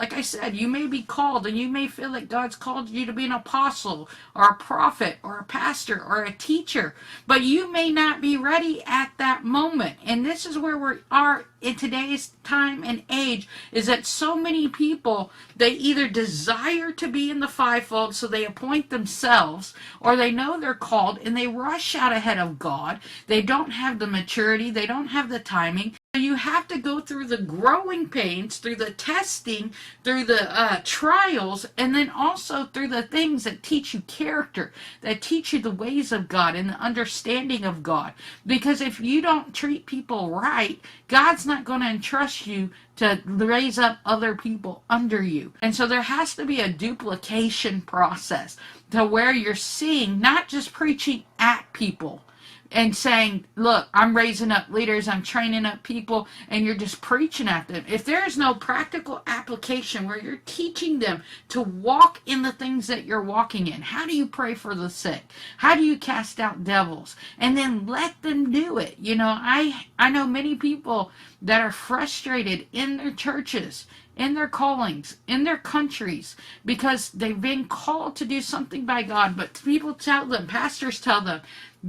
Like I said, you may be called and you may feel that God's called you to be an apostle or a prophet or a pastor or a teacher, but you may not be ready at that moment. And this is where we are in today's time and age, is that so many people, they either desire to be in the fivefold, so they appoint themselves, or they know they're called and they rush out ahead of God. They don't have the maturity, they don't have the timing. You have to go through the growing pains, through the testing, through the trials, and then also through the things that teach you character, that teach you the ways of God and the understanding of God. Because if you don't treat people right, God's not going to entrust you to raise up other people under you. And so there has to be a duplication process to where you're seeing, not just preaching at people and saying, look, I'm raising up leaders, I'm training up people, and you're just preaching at them. If there is no practical application where you're teaching them to walk in the things that you're walking in, how do you pray for the sick? How do you cast out devils? And then let them do it. You know, I know many people that are frustrated in their churches, in their callings, in their countries, because they've been called to do something by God, but people tell them, pastors tell them,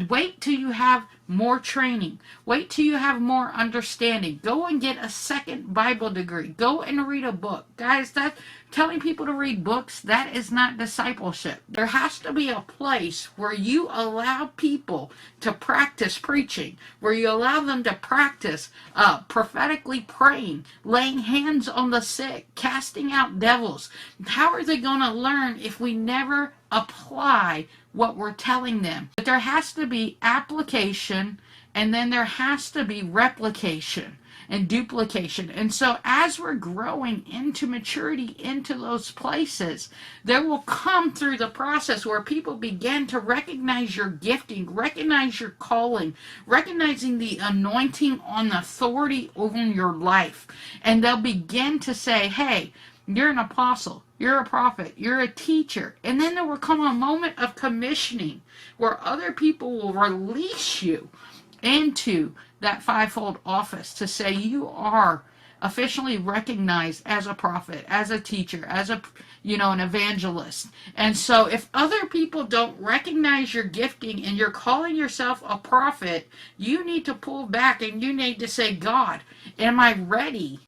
wait till you have more training. Wait till you have more understanding. Go and get a second Bible degree. Go and read a book. Guys, that telling people to read books, that is not discipleship. There has to be a place where you allow people to practice preaching, where you allow them to practice prophetically praying, laying hands on the sick, casting out devils. How are they going to learn if we never apply what we're telling them? But there has to be application, and then there has to be replication and duplication. And so as we're growing into maturity into those places, there will come through the process where people begin to recognize your gifting, recognize your calling, recognizing the anointing on the authority over your life. And they'll begin to say, hey, you're an apostle, you're a prophet, you're a teacher. And then there will come a moment of commissioning where other people will release you into that fivefold office to say you are officially recognized as a prophet, as a teacher, as an evangelist. And so if other people don't recognize your gifting and you're calling yourself a prophet, you need to pull back and you need to say, God, am I ready